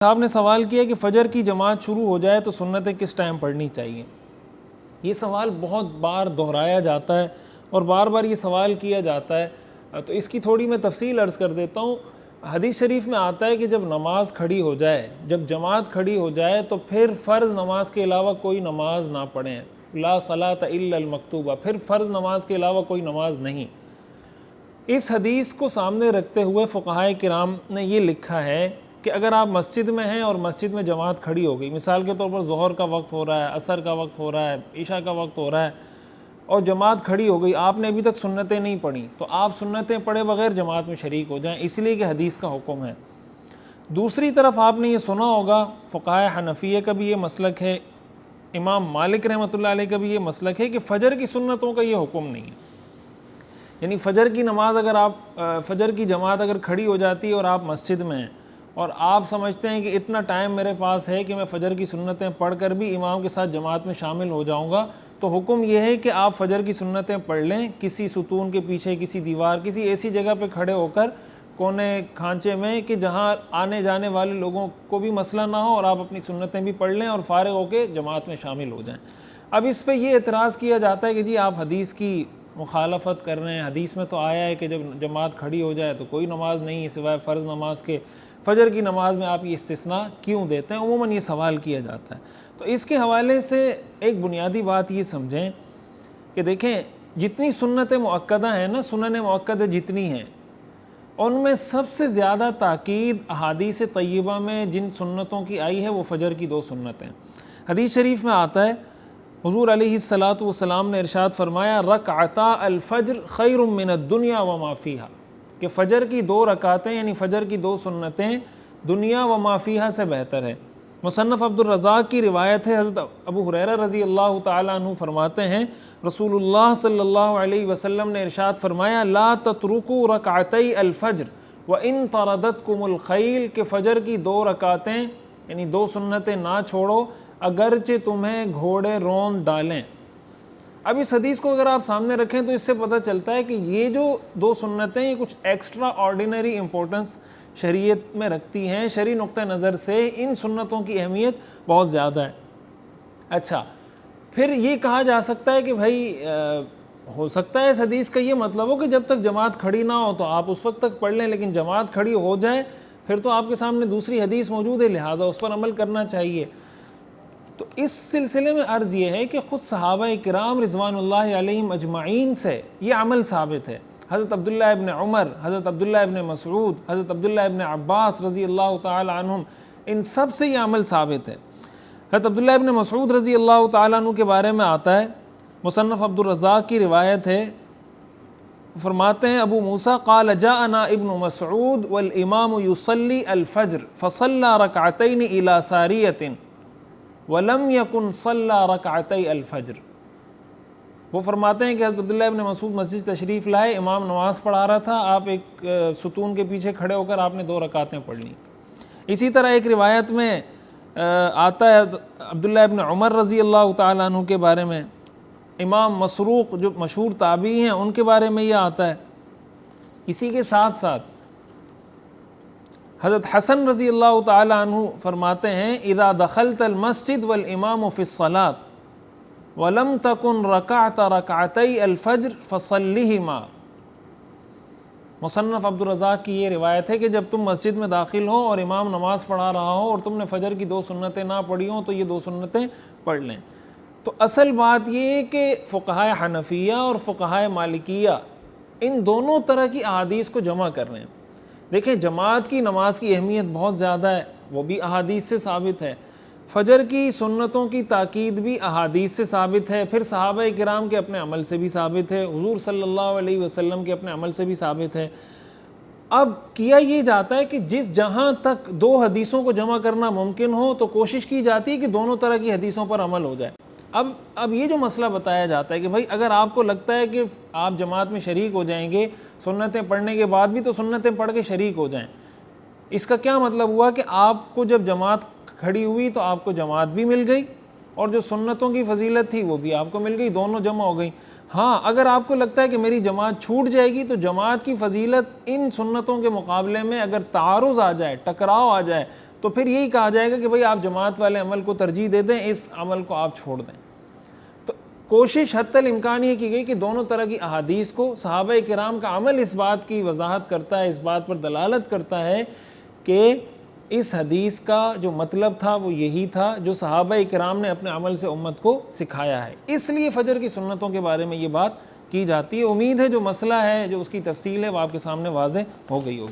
صاحب نے سوال کیا کہ فجر کی جماعت شروع ہو جائے تو سنتیں کس ٹائم پڑھنی چاہیے؟ یہ سوال بہت بار دہرایا جاتا ہے اور بار بار یہ سوال کیا جاتا ہے، تو اس کی تھوڑی میں تفصیل عرض کر دیتا ہوں۔ حدیث شریف میں آتا ہے کہ جب نماز کھڑی ہو جائے، جب جماعت کھڑی ہو جائے تو پھر فرض نماز کے علاوہ کوئی نماز نہ پڑھیں، لا صلاۃ الا المکتوبہ، پھر فرض نماز کے علاوہ کوئی نماز نہیں۔ اس حدیث کو سامنے رکھتے ہوئے فقہائے کرام نے یہ لکھا ہے کہ اگر آپ مسجد میں ہیں اور مسجد میں جماعت کھڑی ہو گئی، مثال کے طور پر ظہر کا وقت ہو رہا ہے، عصر کا وقت ہو رہا ہے، عشاء کا وقت ہو رہا ہے اور جماعت کھڑی ہو گئی، آپ نے ابھی تک سنتیں نہیں پڑھیں، تو آپ سنتیں پڑھے بغیر جماعت میں شریک ہو جائیں، اس لیے کہ حدیث کا حکم ہے۔ دوسری طرف آپ نے یہ سنا ہوگا، فقہائے حنفیہ کا بھی یہ مسلک ہے، امام مالک رحمۃ اللہ علیہ کا بھی یہ مسلک ہے کہ فجر کی سنتوں کا یہ حکم نہیں ہے۔ یعنی فجر کی نماز فجر کی جماعت اگر کھڑی ہو جاتی ہے اور آپ مسجد میں ہیں اور آپ سمجھتے ہیں کہ اتنا ٹائم میرے پاس ہے کہ میں فجر کی سنتیں پڑھ کر بھی امام کے ساتھ جماعت میں شامل ہو جاؤں گا، تو حکم یہ ہے کہ آپ فجر کی سنتیں پڑھ لیں، کسی ستون کے پیچھے، کسی دیوار، کسی ایسی جگہ پہ کھڑے ہو کر، کونے کھانچے میں، کہ جہاں آنے جانے والے لوگوں کو بھی مسئلہ نہ ہو، اور آپ اپنی سنتیں بھی پڑھ لیں اور فارغ ہو کے جماعت میں شامل ہو جائیں۔ اب اس پہ یہ اعتراض کیا جاتا ہے کہ جی آپ حدیث کی مخالفت کر رہے ہیں، حدیث میں تو آیا ہے کہ جب جماعت کھڑی ہو جائے تو کوئی نماز نہیں ہے سوائے فرض نماز کے، فجر کی نماز میں آپ یہ استثناء کیوں دیتے ہیں؟ عموماً یہ سوال کیا جاتا ہے۔ تو اس کے حوالے سے ایک بنیادی بات یہ سمجھیں کہ دیکھیں، جتنی سنت مؤکدہ ہیں نا، سنن مؤکدہ جتنی ہیں، ان میں سب سے زیادہ تاکید احادیث طیبہ میں جن سنتوں کی آئی ہے وہ فجر کی 2 سنتیں۔ حدیث شریف میں آتا ہے، حضور علیہ الصلاۃ والسلام نے ارشاد فرمایا، رکعتا الفجر خیر من الدنیا وما فیہا، کہ فجر کی 2 رکعتیں یعنی فجر کی 2 سنتیں دنیا وما فیہا سے بہتر ہے۔ مصنف عبد الرزاق کی روایت ہے، حضرت ابو ہریرہ رضی اللہ تعالیٰ عنہ فرماتے ہیں، رسول اللہ صلی اللہ علیہ وسلم نے ارشاد فرمایا، لا تترکوا رکعتي الفجر وان طردتکم الخیل، کہ فجر کی 2 رکعتیں یعنی 2 سنتیں نہ چھوڑو اگرچہ تمہیں گھوڑے رون ڈالیں۔ اب اس حدیث کو اگر آپ سامنے رکھیں تو اس سے پتہ چلتا ہے کہ یہ جو 2 سنتیں یہ کچھ ایکسٹرا آرڈینری امپورٹنس شریعت میں رکھتی ہیں، شرعی نقطہ نظر سے ان سنتوں کی اہمیت بہت زیادہ ہے۔ اچھا، پھر یہ کہا جا سکتا ہے کہ بھائی ہو سکتا ہے اس حدیث کا یہ مطلب ہو کہ جب تک جماعت کھڑی نہ ہو تو آپ اس وقت تک پڑھ لیں، لیکن جماعت کھڑی ہو جائے پھر تو آپ کے سامنے دوسری حدیث موجود ہے، لہٰذا اس پر عمل کرنا چاہیے۔ تو اس سلسلے میں عرض یہ ہے کہ خود صحابہ کرام رضوان اللہ علیہم اجمعین سے یہ عمل ثابت ہے۔ حضرت عبداللہ ابن عمر، حضرت عبداللہ ابن مسعود، حضرت عبداللہ ابن عباس رضی اللہ تعالی عنہم، ان سب سے یہ عمل ثابت ہے۔ حضرت عبداللہ ابن مسعود رضی اللہ تعالی عنہ کے بارے میں آتا ہے، مصنف عبد الرزاق کی روایت ہے، فرماتے ہیں، ابو موسیٰ قال جاءنا ابن مسعود والامام یصلی الفجر فصلی رکعتین الی ساریۃ وَلَمْ يَكُنْ صَلَّى رَكْعَتَيْ الْفَجْرِ۔ وہ فرماتے ہیں کہ حضرت عبداللہ ابن مسعود مسجد تشریف لائے، امام نماز پڑھا رہا تھا، آپ ایک ستون کے پیچھے کھڑے ہو کر آپ نے 2 رکعتیں پڑھ لیں۔ اسی طرح ایک روایت میں آتا ہے عبداللہ ابن عمر رضی اللہ تعالیٰ عنہ کے بارے میں، امام مسروق جو مشہور تابعی ہیں ان کے بارے میں یہ آتا ہے۔ اسی کے ساتھ ساتھ حضرت حسن رضی اللہ تعالی عنہ فرماتے ہیں، اذا دخلت المسجد والامام فی الصلاة ولم تکن رکعت رکعتی الفجر فصلہما۔ مصنف عبد الرزاق کی یہ روایت ہے کہ جب تم مسجد میں داخل ہو اور امام نماز پڑھا رہا ہو اور تم نے فجر کی 2 سنتیں نہ پڑھی ہوں تو یہ 2 سنتیں پڑھ لیں۔ تو اصل بات یہ ہے کہ فقہائے حنفیہ اور فقہائے مالکیہ ان دونوں طرح کی احادیث کو جمع کر رہے ہیں۔ دیکھیں، جماعت کی نماز کی اہمیت بہت زیادہ ہے، وہ بھی احادیث سے ثابت ہے، فجر کی سنتوں کی تاکید بھی احادیث سے ثابت ہے، پھر صحابہ کرام کے اپنے عمل سے بھی ثابت ہے، حضور صلی اللہ علیہ وسلم کے اپنے عمل سے بھی ثابت ہے۔ اب کیا یہ جاتا ہے کہ جہاں تک 2 حدیثوں کو جمع کرنا ممکن ہو تو کوشش کی جاتی ہے کہ دونوں طرح کی حدیثوں پر عمل ہو جائے۔ اب یہ جو مسئلہ بتایا جاتا ہے کہ بھائی اگر آپ کو لگتا ہے کہ آپ جماعت میں شریک ہو جائیں گے سنتیں پڑھنے کے بعد بھی، تو سنتیں پڑھ کے شریک ہو جائیں، اس کا کیا مطلب ہوا کہ آپ کو جب جماعت کھڑی ہوئی تو آپ کو جماعت بھی مل گئی اور جو سنتوں کی فضیلت تھی وہ بھی آپ کو مل گئی، دونوں جمع ہو گئی۔ ہاں، اگر آپ کو لگتا ہے کہ میری جماعت چھوٹ جائے گی تو جماعت کی فضیلت ان سنتوں کے مقابلے میں اگر تعارض آ جائے، ٹکراؤ آ جائے، تو پھر یہی کہا جائے گا کہ بھئی آپ جماعت والے عمل کو ترجیح دے دیں، اس عمل کو آپ چھوڑ دیں۔ تو کوشش حتی الامکان یہ کی گئی کہ دونوں طرح کی احادیث کو، صحابہ کرام کا عمل اس بات کی وضاحت کرتا ہے، اس بات پر دلالت کرتا ہے کہ اس حدیث کا جو مطلب تھا وہ یہی تھا جو صحابہ کرام نے اپنے عمل سے امت کو سکھایا ہے، اس لیے فجر کی سنتوں کے بارے میں یہ بات کی جاتی ہے۔ امید ہے جو مسئلہ ہے، جو اس کی تفصیل ہے، وہ آپ کے سامنے واضح ہو گئی ہوگی۔